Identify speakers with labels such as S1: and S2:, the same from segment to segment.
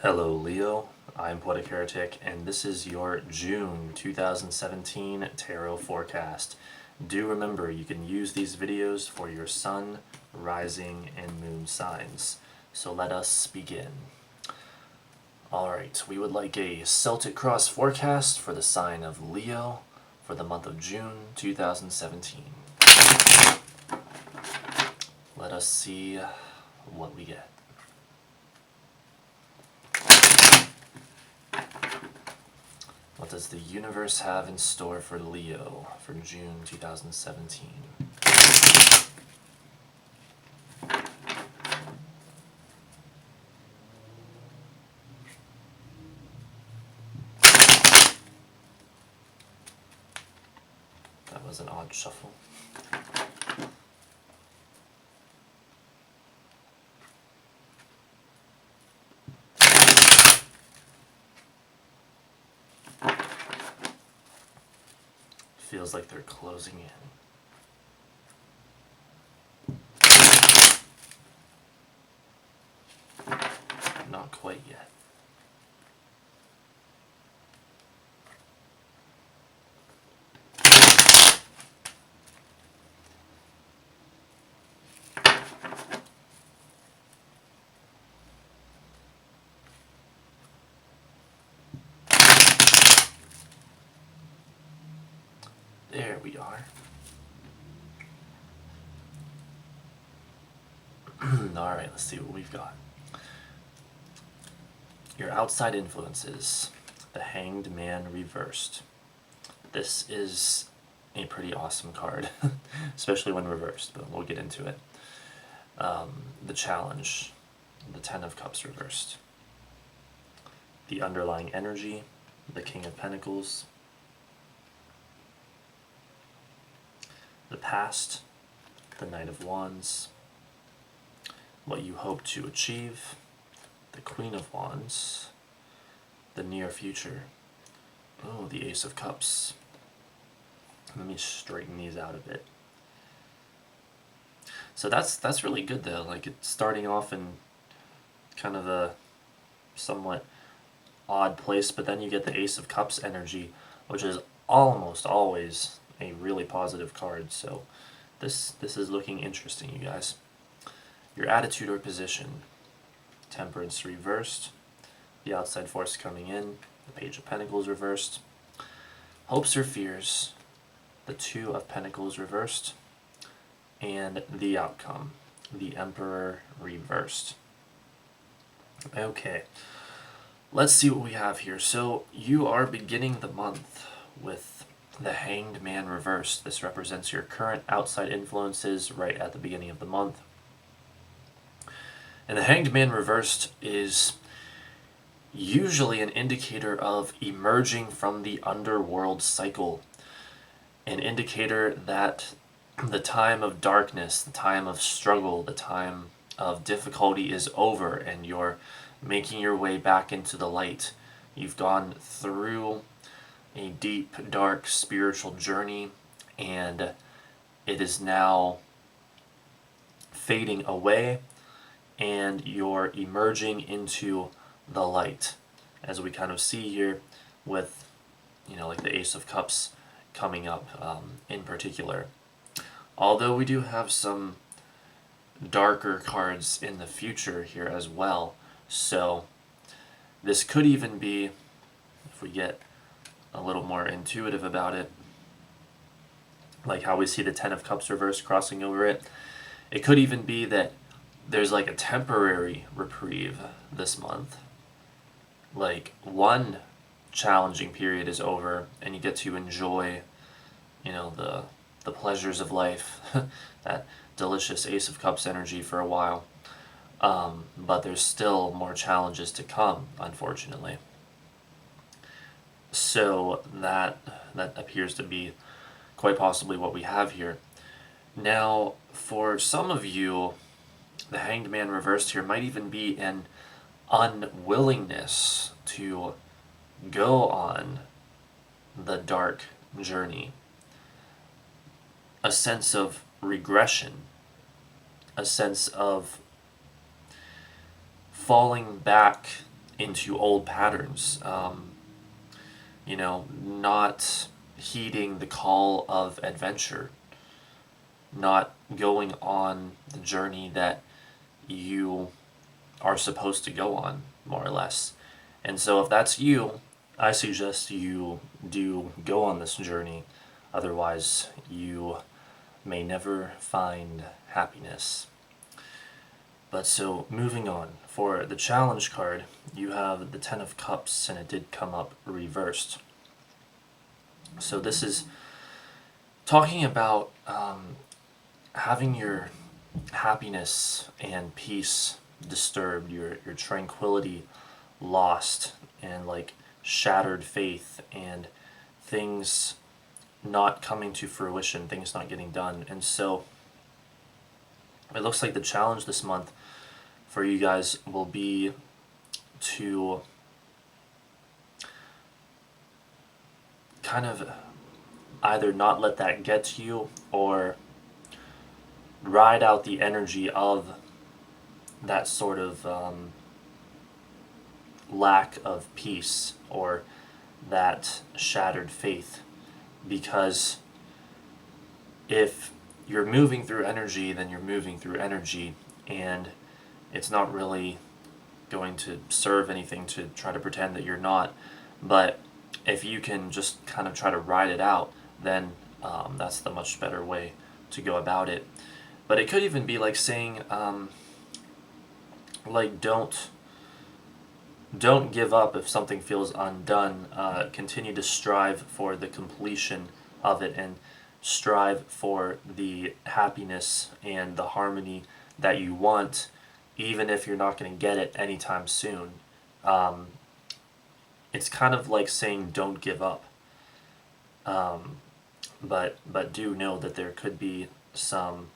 S1: Hello Leo, I'm Poetic Heretic, and this is your June 2017 Tarot Forecast. Do remember you can use these videos for your sun, rising, and moon signs. So let us begin. Alright, we would like a Celtic Cross forecast for the sign of Leo for the month of June 2017. Let us see what we get. What does the universe have in store for Leo for June 2017? That was an odd shuffle. Feels like they're closing in. Not quite yet. There we are. Alright, let's see what we've got. Your outside influences. The Hanged Man reversed. This is a pretty awesome card, especially when reversed, but we'll get into it. The Challenge. The Ten of Cups reversed. The Underlying Energy. The King of Pentacles. The Past. The Knight of Wands. What you hope to achieve. The Queen of Wands. The Near Future. Oh, the Ace of Cups. Let me straighten these out a bit. So that's really good though. Like, it's starting off in kind of a somewhat odd place, but then you get the Ace of Cups energy, which is almost always a really positive card. So this is looking interesting, you guys. Your attitude or position. Temperance reversed. The outside force coming in. The Page of Pentacles reversed. Hopes or fears. The Two of Pentacles reversed. And the outcome. The Emperor reversed. Okay. Let's see what we have here. So you are beginning the month with the Hanged Man reversed. This represents your current outside influences right at the beginning of the month. And the Hanged Man reversed is usually an indicator of emerging from the underworld cycle. An indicator that the time of darkness, the time of struggle, the time of difficulty is over and you're making your way back into the light. You've gone through a deep, dark spiritual journey and it is now fading away and you're emerging into the light, as we kind of see here with, like the Ace of Cups coming up in particular. Although we do have some darker cards in the future here as well, so this could even be, if we get a little more intuitive about it, like how we see the Ten of Cups reverse crossing over it, it could even be that there's like a temporary reprieve this month. Like, one challenging period is over and you get to enjoy, the pleasures of life, that delicious Ace of Cups energy for a while. But there's still more challenges to come, unfortunately. So that appears to be quite possibly what we have here. Now, for some of you, the Hanged Man reversed here might even be an unwillingness to go on the dark journey. A sense of regression. A sense of falling back into old patterns, not heeding the call of adventure, not going on the journey that you are supposed to go on, more or less. And so if that's you, I suggest you do go on this journey. Otherwise, you may never find happiness. But so, moving on. For the challenge card, you have the Ten of Cups, and it did come up reversed. So this is talking about having your happiness and peace disturbed, your tranquility lost, and like shattered faith, and things not coming to fruition, things not getting done. And so it looks like the challenge this month for you guys will be to kind of either not let that get to you, or ride out the energy of that sort of lack of peace, or that shattered faith. Because if you're moving through energy, then you're moving through energy, and it's not really going to serve anything to try to pretend that you're not. But if you can just kind of try to ride it out, then that's the much better way to go about it. But it could even be like saying, like don't give up if something feels undone. Continue to strive for the completion of it, and strive for the happiness and the harmony that you want, even if you're not going to get it anytime soon. It's kind of like saying don't give up. But do know that there could be some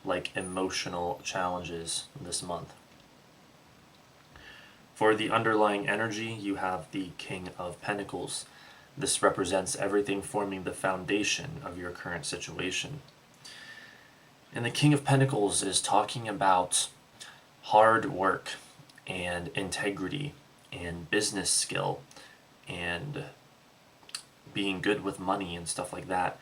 S1: like emotional challenges this month. For the underlying energy, you have the King of Pentacles. This represents everything forming the foundation of your current situation. And the King of Pentacles is talking about hard work and integrity and business skill and being good with money and stuff like that,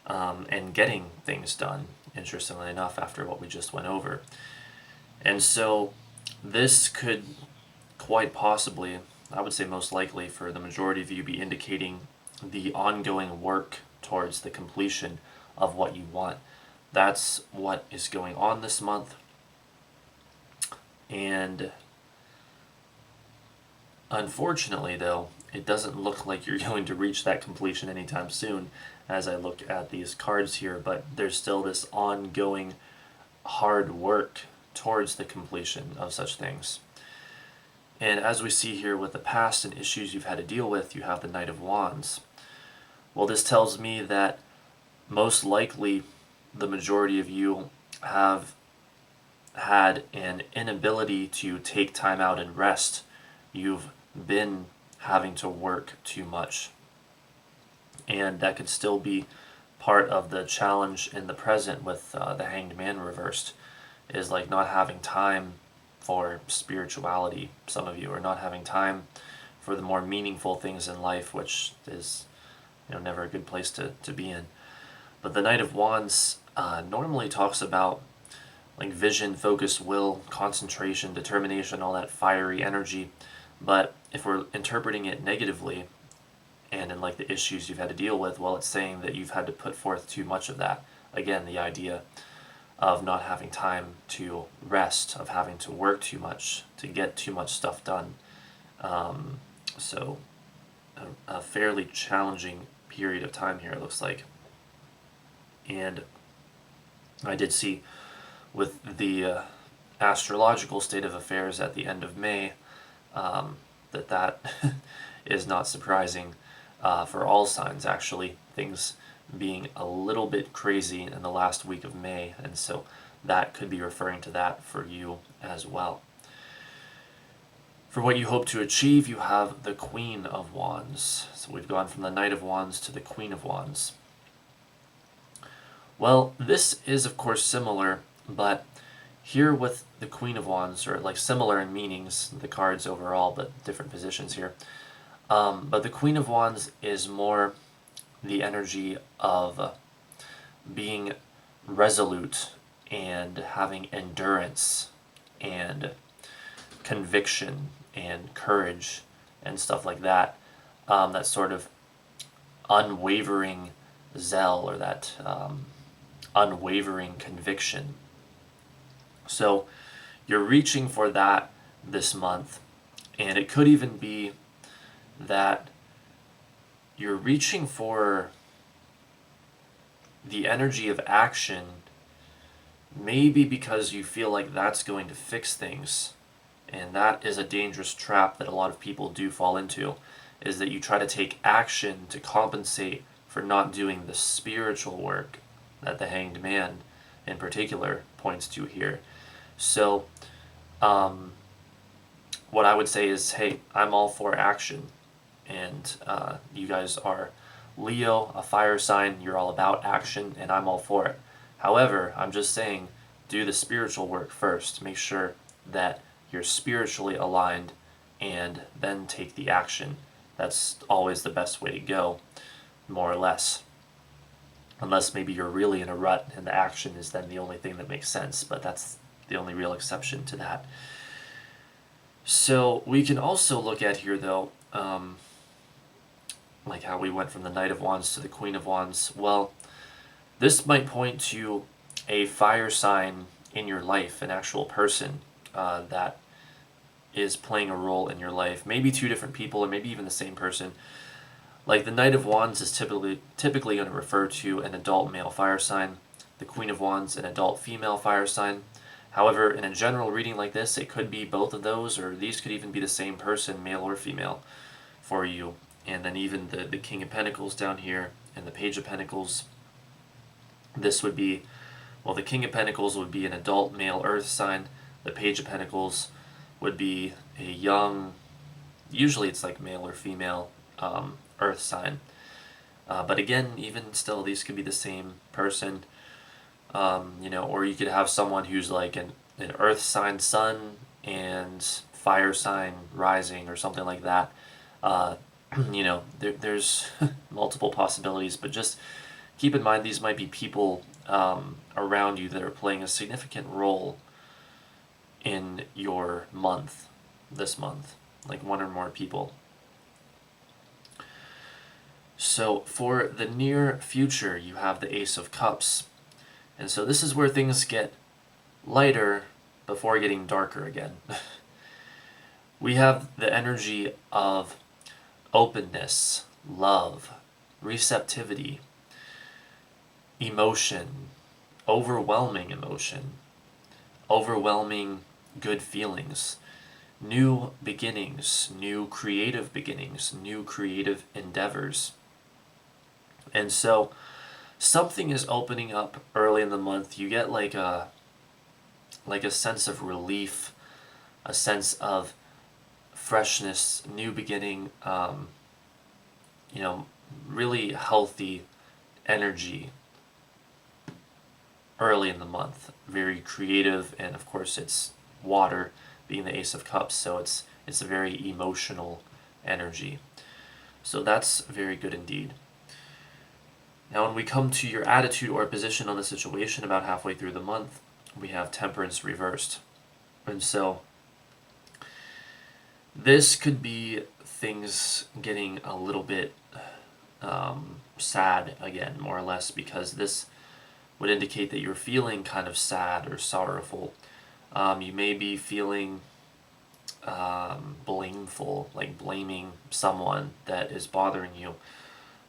S1: and getting things done, interestingly enough, after what we just went over. And so this could quite possibly, I would say most likely for the majority of you, be indicating the ongoing work towards the completion of what you want. That's what is going on this month. And unfortunately, though, it doesn't look like you're going to reach that completion anytime soon as I look at these cards here, but there's still this ongoing hard work towards the completion of such things. And as we see here with the past and issues you've had to deal with, you have the Knight of Wands. Well, this tells me that most likely the majority of you have had an inability to take time out and rest. You've been having to work too much. And that could still be part of the challenge in the present with the Hanged Man reversed, is like not having time for spirituality. Some of you are not having time for the more meaningful things in life, which is never a good place to be in. But the Knight of Wands normally talks about like vision, focus, will, concentration, determination, all that fiery energy. But if we're interpreting it negatively, and in like the issues you've had to deal with, well, it's saying that you've had to put forth too much of that. Again, the idea of not having time to rest, of having to work too much, to get too much stuff done. So a fairly challenging period of time here, it looks like. And I did see with the astrological state of affairs at the end of May, that is not surprising for all signs, actually. Things being a little bit crazy in the last week of May, and so that could be referring to that for you as well. For what you hope to achieve, you have the Queen of Wands. So we've gone from the Knight of Wands to the Queen of Wands. Well, this is of course similar, but here with the Queen of Wands, or like similar in meanings, the cards overall, but different positions here. But the Queen of Wands is more the energy of being resolute and having endurance and conviction and courage and stuff like that. That sort of unwavering zeal, or that unwavering conviction. So you're reaching for that this month, and it could even be that you're reaching for the energy of action, maybe because you feel like that's going to fix things. And that is a dangerous trap that a lot of people do fall into, is that you try to take action to compensate for not doing the spiritual work that the Hanged Man in particular points to here. So what I would say is, hey, I'm all for action. And you guys are Leo, a fire sign, you're all about action, and I'm all for it. However, I'm just saying, do the spiritual work first. Make sure that you're spiritually aligned, and then take the action. That's always the best way to go, more or less. Unless maybe you're really in a rut and the action is then the only thing that makes sense, but that's the only real exception to that. So we can also look at here, though, like how we went from the Knight of Wands to the Queen of Wands. Well, this might point to a fire sign in your life, an actual person that is playing a role in your life. Maybe two different people, or maybe even the same person. Like the Knight of Wands is typically going to refer to an adult male fire sign. The Queen of Wands, an adult female fire sign. However, in a general reading like this, it could be both of those, or these could even be the same person, male or female, for you. And then even the King of Pentacles down here, and the Page of Pentacles, this would be, well, the King of Pentacles would be an adult male earth sign. The Page of Pentacles would be a young, usually it's like male or female earth sign. But again, even still, these could be the same person. Or you could have someone who's like an earth sign sun and fire sign rising, or something like that. There's multiple possibilities, but just keep in mind these might be people around you that are playing a significant role in your month, this month, like one or more people. So for the near future, you have the Ace of Cups. And so this is where things get lighter before getting darker again. We have the energy of openness, love, receptivity, emotion, overwhelming good feelings, new beginnings, new creative endeavors. And so something is opening up early in the month. You get like a sense of relief, a sense of freshness, new beginning, really healthy energy early in the month. Very creative, and of course it's water, being the Ace of Cups, so it's a very emotional energy. So that's very good indeed. Now when we come to your attitude or position on the situation about halfway through the month, we have Temperance reversed. And so this could be things getting a little bit sad again, more or less, because this would indicate that you're feeling kind of sad or sorrowful. You may be feeling blameful, like blaming someone that is bothering you.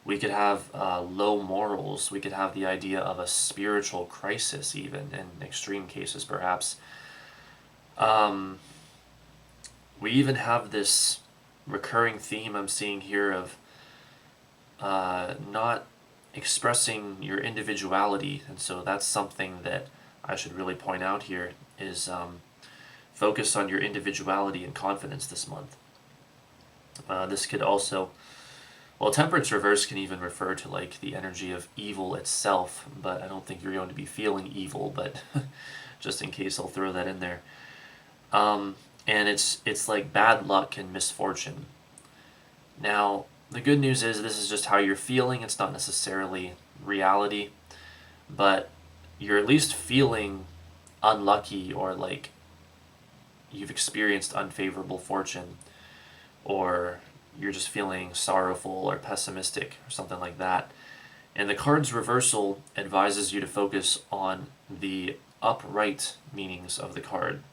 S1: We could have low morals. We could have the idea of a spiritual crisis, even in extreme cases, perhaps. We even have this recurring theme I'm seeing here of not expressing your individuality. And so that's something that I should really point out here, is focus on your individuality and confidence this month. This could also, well, Temperance reverse can even refer to like the energy of evil itself, but I don't think you're going to be feeling evil, but just in case I'll throw that in there. And it's like bad luck and misfortune. Now, the good news is this is just how you're feeling. It's not necessarily reality, but you're at least feeling unlucky, or like you've experienced unfavorable fortune, or you're just feeling sorrowful or pessimistic or something like that. And the card's reversal advises you to focus on the upright meanings of the card,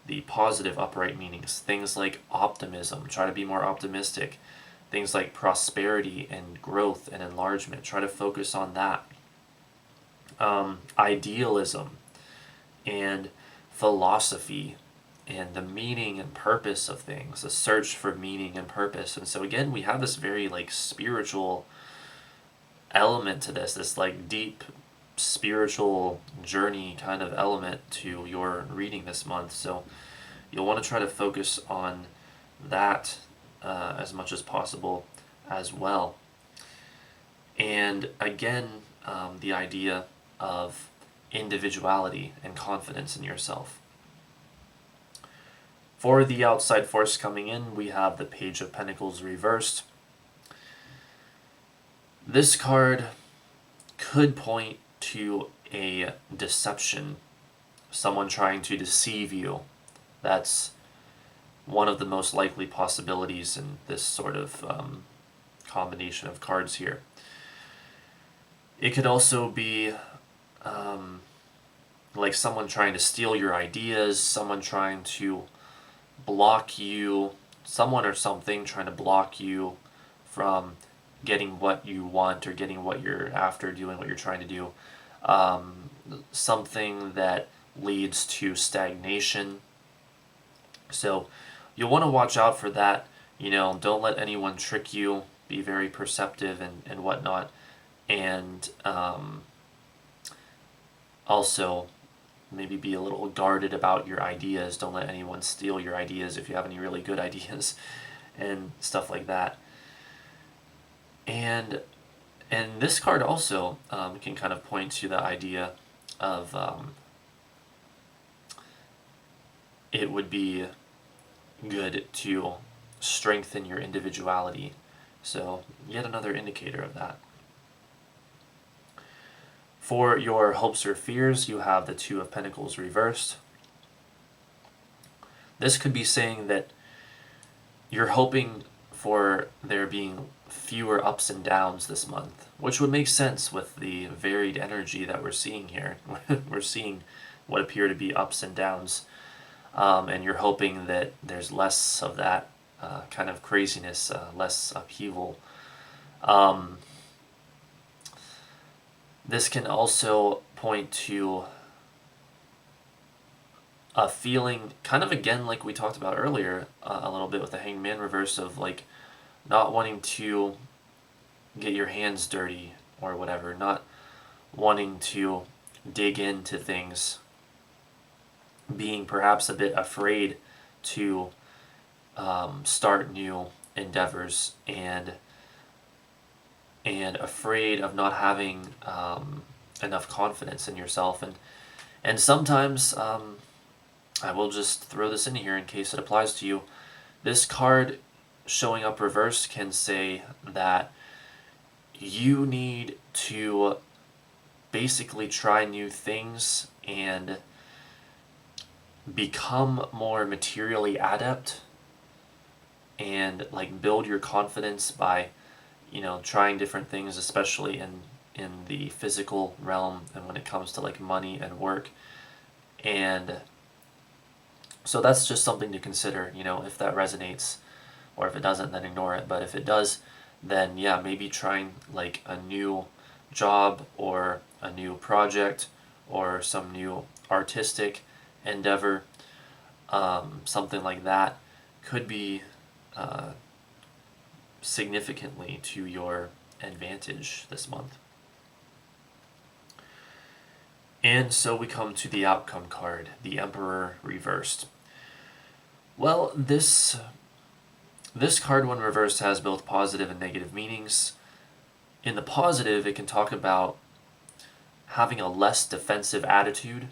S1: the positive upright meanings, things like optimism, try to be more optimistic, things like prosperity and growth and enlargement, try to focus on that. Idealism and philosophy and the meaning and purpose of things, the search for meaning and purpose. And so again, we have this very like spiritual element to this like deep spiritual journey kind of element to your reading this month. So you'll want to try to focus on that as much as possible as well. And again, the idea of individuality and confidence in yourself. For the outside force coming in, we have the Page of Pentacles reversed. This card could point to a deception, someone trying to deceive you. That's one of the most likely possibilities in this sort of combination of cards here. It could also be like someone trying to steal your ideas, someone trying to block you, someone or something trying to block you from getting what you want or getting what you're after, doing what you're trying to do. Something that leads to stagnation. So you'll want to watch out for that. Don't let anyone trick you. Be very perceptive and whatnot. And also maybe be a little guarded about your ideas. Don't let anyone steal your ideas if you have any really good ideas and stuff like that. And this card also can kind of point to the idea of it would be good to strengthen your individuality. So yet another indicator of that. For your hopes or fears, you have the Two of Pentacles reversed. This could be saying that you're hoping for there being fewer ups and downs this month, which would make sense with the varied energy that we're seeing here. We're seeing what appear to be ups and downs, and you're hoping that there's less of that kind of craziness, less upheaval. This can also point to a feeling, kind of again like we talked about earlier a little bit with the Hangman reverse, of like not wanting to get your hands dirty or whatever, not wanting to dig into things, being perhaps a bit afraid to start new endeavors, and afraid of not having enough confidence in yourself. And sometimes, I will just throw this in here in case it applies to you, this card showing up reversed can say that you need to basically try new things and become more materially adept and like build your confidence by trying different things, especially in the physical realm and when it comes to like money and work. And so that's just something to consider, if that resonates, or if it doesn't, then ignore it. But if it does, then yeah, maybe trying like a new job or a new project or some new artistic endeavor, something like that could be significantly to your advantage this month. And so we come to the outcome card, the Emperor reversed. Well, this card when reversed has both positive and negative meanings. In the positive, it can talk about having a less defensive attitude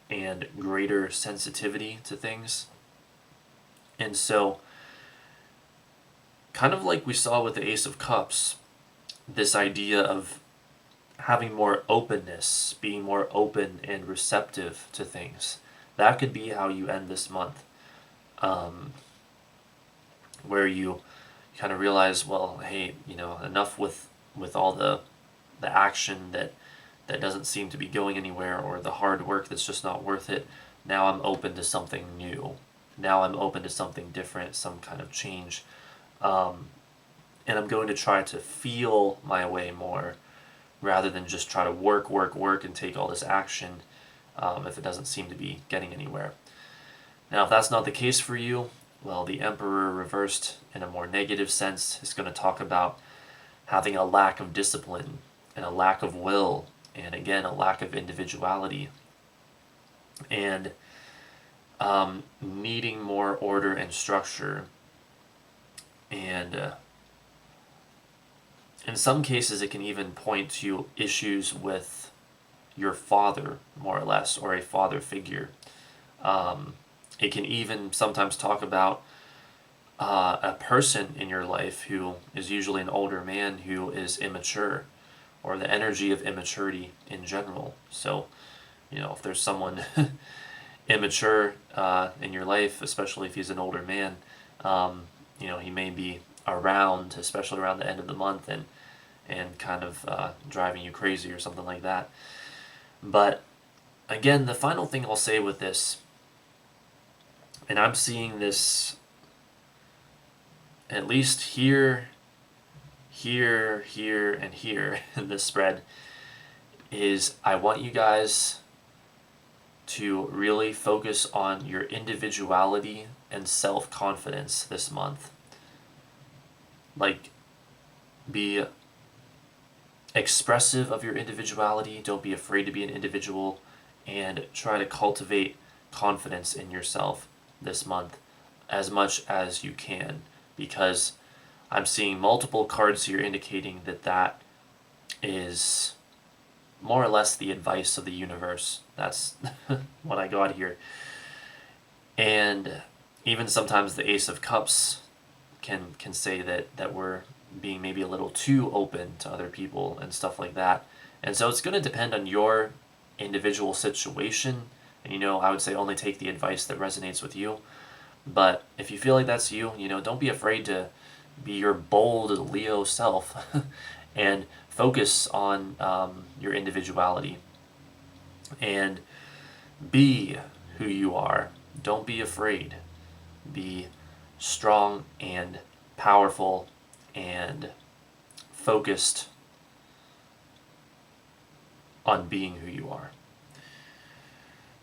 S1: and greater sensitivity to things. And so, kind of like we saw with the Ace of Cups, this idea of having more openness, being more open and receptive to things. That could be how you end this month, where you kind of realize, well, hey, enough with all the action that doesn't seem to be going anywhere, or the hard work that's just not worth it. Now I'm open to something new. Now I'm open to something different, some kind of change. And I'm going to try to feel my way more rather than just try to work, and take all this action if it doesn't seem to be getting anywhere. Now, if that's not the case for you, well, the Emperor reversed in a more negative sense is going to talk about having a lack of discipline and a lack of will, and again, a lack of individuality, and needing more order and structure. And in some cases, it can even point to issues with your father, more or less, or a father figure. It can even sometimes talk about a person in your life who is usually an older man who is immature, or the energy of immaturity in general. So, if there's someone immature in your life, especially if he's an older man, he may be around, especially around the end of the month, and kind of driving you crazy or something like that. But again, the final thing I'll say with this, and I'm seeing this at least here, and here in this spread, is I want you guys to really focus on your individuality and self-confidence this month. Like, be expressive of your individuality. Don't be afraid to be an individual, and try to cultivate confidence in yourself this month as much as you can, because I'm seeing multiple cards here indicating that is more or less the advice of the universe. That's what I got here. And even sometimes the Ace of Cups can say that we're being maybe a little too open to other people and stuff like that. And so it's going to depend on your individual situation. And I would say only take the advice that resonates with you. But if you feel like that's you, don't be afraid to be your bold Leo self and focus on your individuality and be who you are. Don't be afraid. Be strong and powerful and focused on being who you are.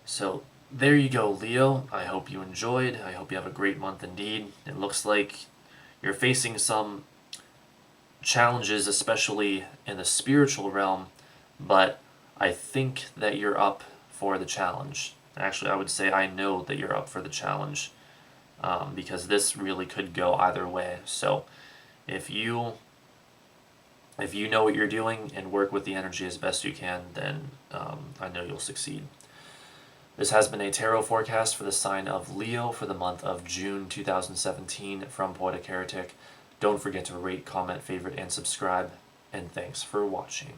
S1: So there you go, Leo. I hope you enjoyed. I hope you have a great month indeed. It looks like you're facing some challenges, especially in the spiritual realm, but I think that you're up for the challenge. Actually, I would say I know that you're up for the challenge, because this really could go either way. So if you know what you're doing and work with the energy as best you can, then I know you'll succeed. This has been a tarot forecast for the sign of Leo for the month of June 2017 from Poetic Heretic. Don't forget to rate, comment, favorite, and subscribe, and thanks for watching.